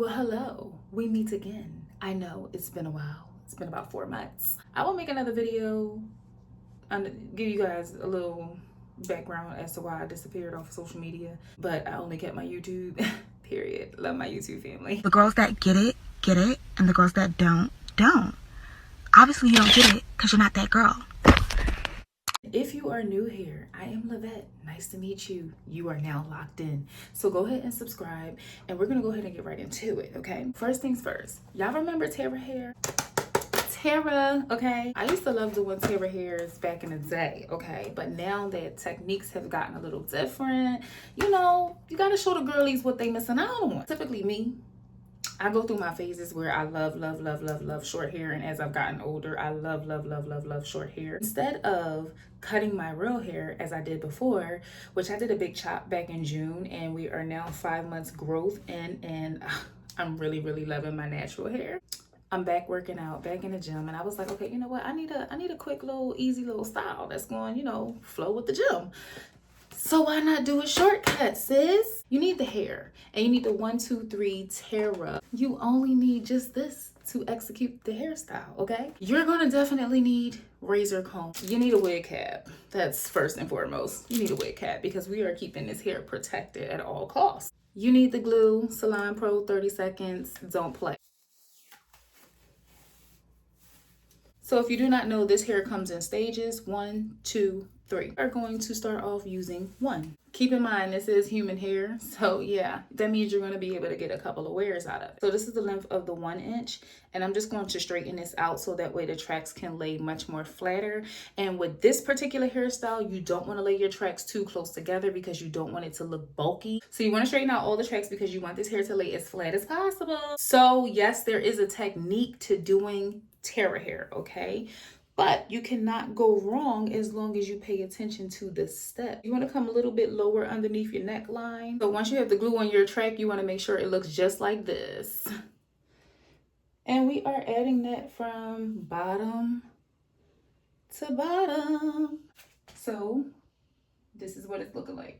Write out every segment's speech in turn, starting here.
Well, hello, we meet again. I know it's been a while. It's been about 4 months. I will make another video and give you guys a little background as to why I disappeared off of social media, but I only kept my YouTube. Period. Love my YouTube family. The girls that get it, and the girls that don't. Obviously you don't get it because you're not that girl. If you are new here, I am Lavette. Nice to meet you. You are now locked in. So go ahead and subscribe, and we're gonna go ahead and get right into it, okay? First things first, y'all remember Terra hair? Terra, okay? I used to love doing Terra hairs back in the day, okay? But now that techniques have gotten a little different, you know, you gotta show the girlies what they missing out on. Typically me, I go through my phases where I love short hair, and as I've gotten older, I love short hair. Instead of cutting my real hair as I did before, which I did a big chop back in June, and we are now 5 months growth in, and I'm really loving my natural hair. I'm back working out, back in the gym, and I was like, okay, you know what? I need a quick little, easy little style that's going, you know, flow with the gym. So why not do a shortcut, sis? You need the hair, and you need the 1, 2, 3 Terra. You only need just this to execute the hairstyle, okay? You're gonna definitely need razor comb. You need a wig cap. That's first and foremost. You need a wig cap because we are keeping this hair protected at all costs. You need the glue, Salon Pro 30 seconds, don't play. So if you do not know, this hair comes in stages 1, 2, 3. We are going to start off using 1. Keep in mind, this is human hair. So yeah, that means you're going to be able to get a couple of wears out of it. So this is the length of the 1 inch, and I'm just going to straighten this out so that way the tracks can lay much more flatter. And with this particular hairstyle, you don't want to lay your tracks too close together because you don't want it to look bulky. So you want to straighten out all the tracks because you want this hair to lay as flat as possible. So yes, there is a technique to doing Terra hair, okay? But you cannot go wrong as long as you pay attention to this step. You want to come a little bit lower underneath your neckline. So once you have the glue on your track, you want to make sure it looks just like this. And we are adding that from bottom to bottom. So this is what it's looking like.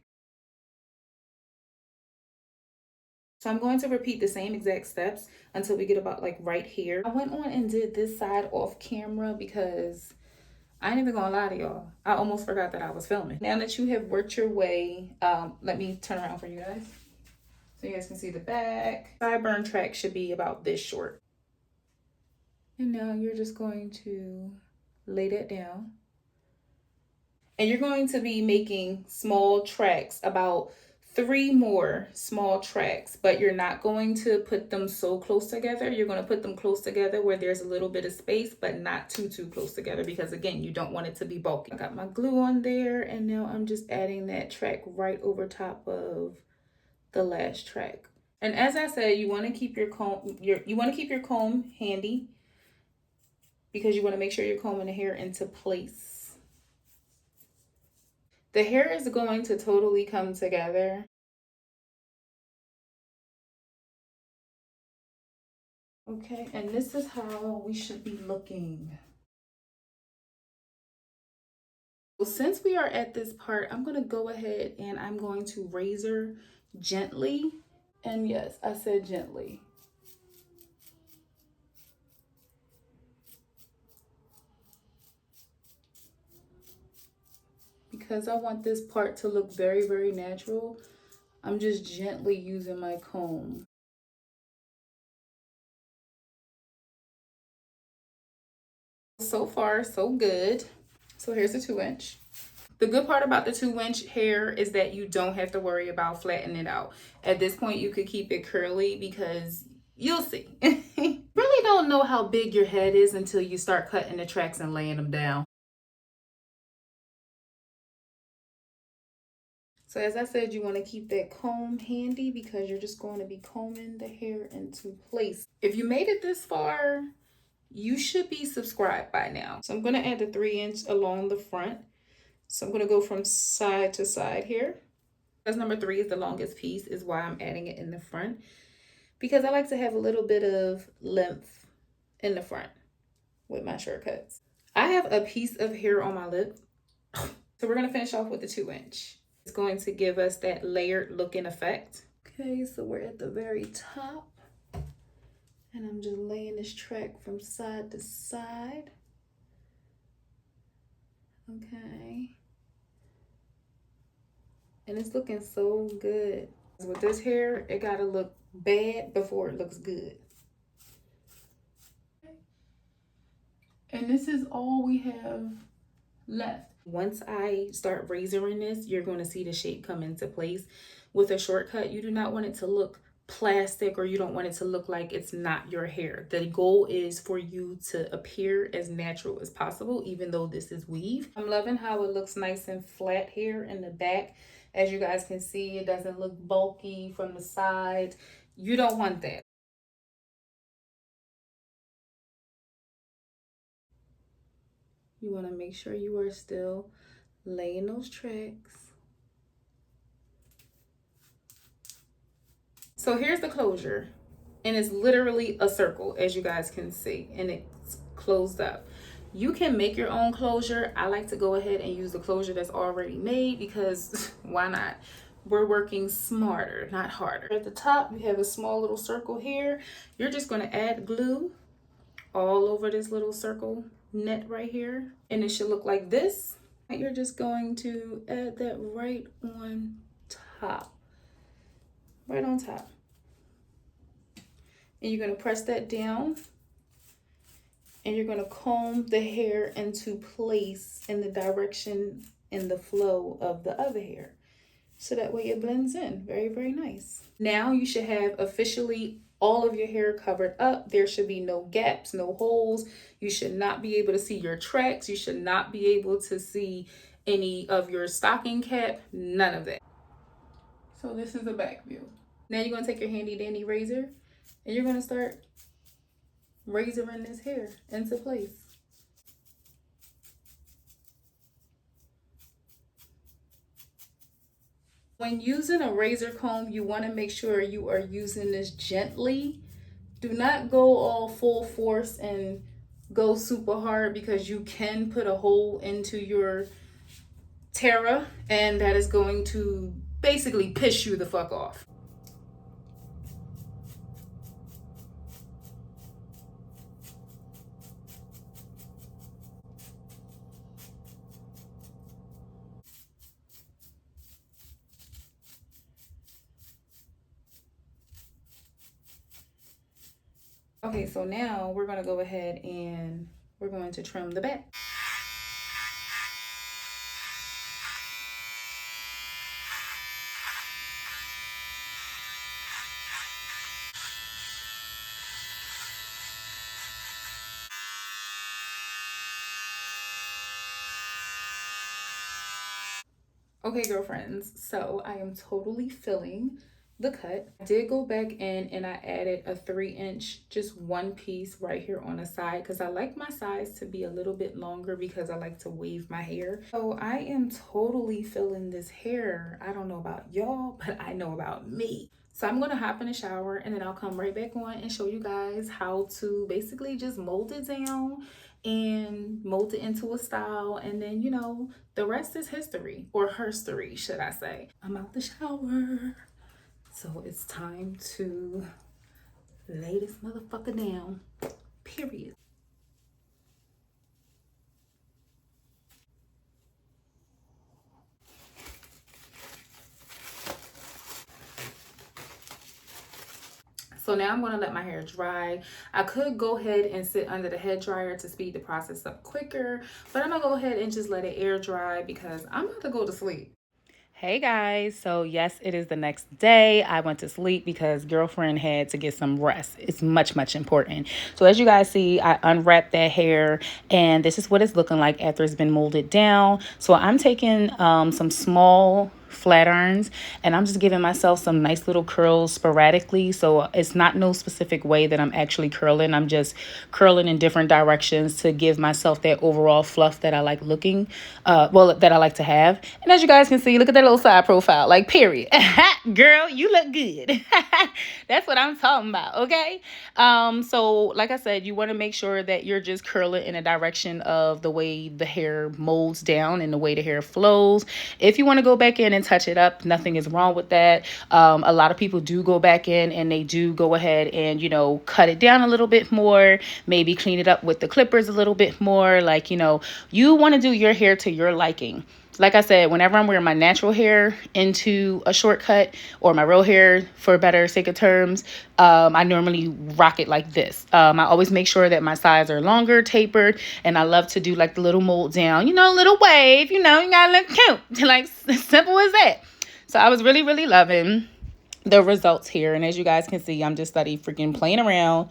So I'm going to repeat the same exact steps until we get about like right here. I went on and did this side off camera because I ain't even gonna lie to y'all, I almost forgot that I was filming. Now that you have worked your way, let me turn around for you guys so you guys can see the back. Sideburn track should be about this short. And now you're just going to lay that down. And you're going to be making small tracks, about 3 more small tracks, but you're not going to put them so close together. You're going to put them close together where there's a little bit of space, but not too close together because again, you don't want it to be bulky. I got my glue on there, and now I'm just adding that track right over top of the last track. And as I said, you want to keep your comb handy because you want to make sure you're combing the hair into place. The hair is going to totally come together. Okay, and this is how we should be looking. Well, since we are at this part, I'm going to go ahead and I'm going to razor gently. And yes, I said gently. Because I want this part to look very natural, I'm just gently using my comb. So far, so good. So here's the 2 inch. The good part about the 2 inch hair is that you don't have to worry about flattening it out. At this point, you could keep it curly because you'll see. Really don't know how big your head is until you start cutting the tracks and laying them down. So as I said, you want to keep that comb handy because you're just going to be combing the hair into place. If you made it this far, you should be subscribed by now. So I'm going to add the 3 inch along the front. So I'm going to go from side to side here. Because number 3 is the longest piece is why I'm adding it in the front. Because I like to have a little bit of length in the front with my shortcuts. I have a piece of hair on my lip. So we're going to finish off with the 2 inch. It's going to give us that layered looking effect. Okay, so we're at the very top. And I'm just laying this track from side to side. Okay. And it's looking so good. With this hair, it gotta look bad before it looks good. And this is all we have left. Once I start razoring this, you're going to see the shape come into place. With a shortcut, you do not want it to look plastic, or you don't want it to look like it's not your hair. The goal is for you to appear as natural as possible, even though this is weave. I'm loving how it looks nice and flat here in the back. As you guys can see, it doesn't look bulky from the sides. You don't want that. You want to make sure you are still laying those tracks. So here's the closure, and it's literally a circle, as you guys can see, and it's closed up. You can make your own closure. I like to go ahead and use the closure that's already made, because why not? We're working smarter, not harder. At the top, you have a small little circle here. You're just going to add glue all over this little circle net right here, and it should look like this. You're just going to add that right on top. Right on top. And you're going to press that down, and you're going to comb the hair into place in the direction and the flow of the other hair, so that way it blends in. Very, very nice. Now you should have officially all of your hair covered up. There should be no gaps, no holes. You should not be able to see your tracks. You should not be able to see any of your stocking cap, none of that. So this is the back view. Now you're going to take your handy dandy razor, and you're going to start razoring this hair into place. When using a razor comb, you want to make sure you are using this gently. Do not go all full force and go super hard, because you can put a hole into your Terra, and that is going to basically piss you the fuck off. Okay, so now we're going to go ahead and we're going to trim the back. Okay, girlfriends, so I am totally filling the cut. I did go back in and I added a 3-inch, just one piece right here on the side, because I like my sides to be a little bit longer, because I like to wave my hair. So I am totally filling this hair. I don't know about y'all, but I know about me. So I'm going to hop in the shower, and then I'll come right back on and show you guys how to basically just mold it down and mold it into a style. And then, you know, the rest is history, or herstory, should I say. I'm out the shower. So it's time to lay this motherfucker down, period. So now I'm going to let my hair dry. I could go ahead and sit under the head dryer to speed the process up quicker, but I'm going to go ahead and just let it air dry, because I'm about to go to sleep. Hey guys, so yes, it is the next day. I went to sleep because girlfriend had to get some rest. It's much, much important. So as you guys see, I unwrapped that hair, and this is what it's looking like after it's been molded down. So I'm taking some small flat irons, and I'm just giving myself some nice little curls sporadically. So it's not no specific way that I'm actually curling. I'm just curling in different directions to give myself that overall fluff that I like looking, that I like to have. And as you guys can see, look at that little side profile, like, period. Girl, you look good. That's what I'm talking about, okay? So like I said, you want to make sure that you're just curling in a direction of the way the hair molds down and the way the hair flows. If you want to go back in and and touch it up. Nothing is wrong with that. A lot of people do go back in and they do go ahead and, you know, cut it down a little bit more, maybe clean it up with the clippers a little bit more. Like, you know, you want to do your hair to your liking. Like I said, whenever I'm wearing my natural hair into a shortcut, or my real hair for better sake of terms, I normally rock it like this. I always make sure that my sides are longer, tapered, and I love to do like the little mold down, you know, little wave, you know, you gotta look cute, like simple as that. So I was really, really loving the results here. And as you guys can see, I'm just freaking playing around.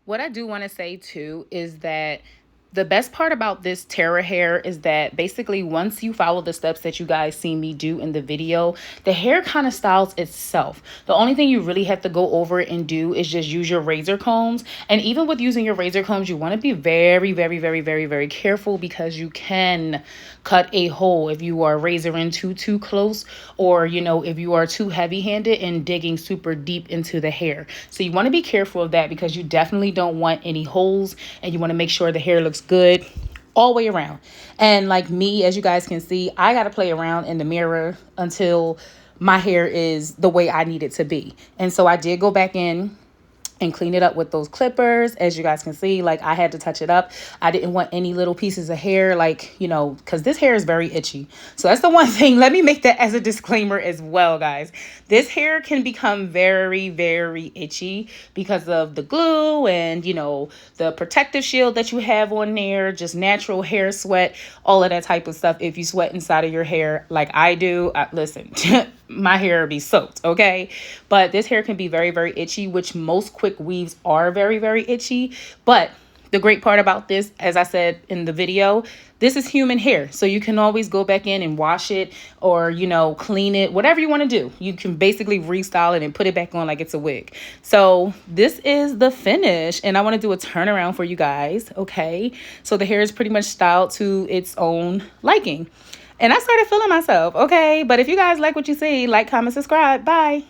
What I do want to say too is that the best part about this Terra hair is that basically once you follow the steps that you guys see me do in the video, the hair kind of styles itself. The only thing you really have to go over and do is just use your razor combs. And even with using your razor combs, you want to be very, very, very, very, very careful, because you can cut a hole if you are razoring too close, or, you know, if you are too heavy-handed and digging super deep into the hair. So you want to be careful of that, because you definitely don't want any holes, and you want to make sure the hair looks good all the way around. And like me, as you guys can see, I got to play around in the mirror until my hair is the way I need it to be. And so I did go back in and clean it up with those clippers. As you guys can see, like, I had to touch it up. I didn't want any little pieces of hair, like, you know, because this hair is very itchy. So that's the one thing. Let me make that as a disclaimer as well, guys. This hair can become very, very itchy because of the glue and, you know, the protective shield that you have on there, just natural hair sweat, all of that type of stuff. If you sweat inside of your hair like I do, listen, my hair will be soaked, okay? But this hair can be very, very itchy, which most quick weaves are very, very itchy. But the great part about this, as I said in the video, this is human hair. So you can always go back in and wash it, or, you know, clean it, whatever you want to do. You can basically restyle it and put it back on like it's a wig. So this is the finish, and I want to do a turnaround for you guys, okay? So the hair is pretty much styled to its own liking. And I started feeling myself, okay? But if you guys like what you see, like, comment, subscribe. Bye.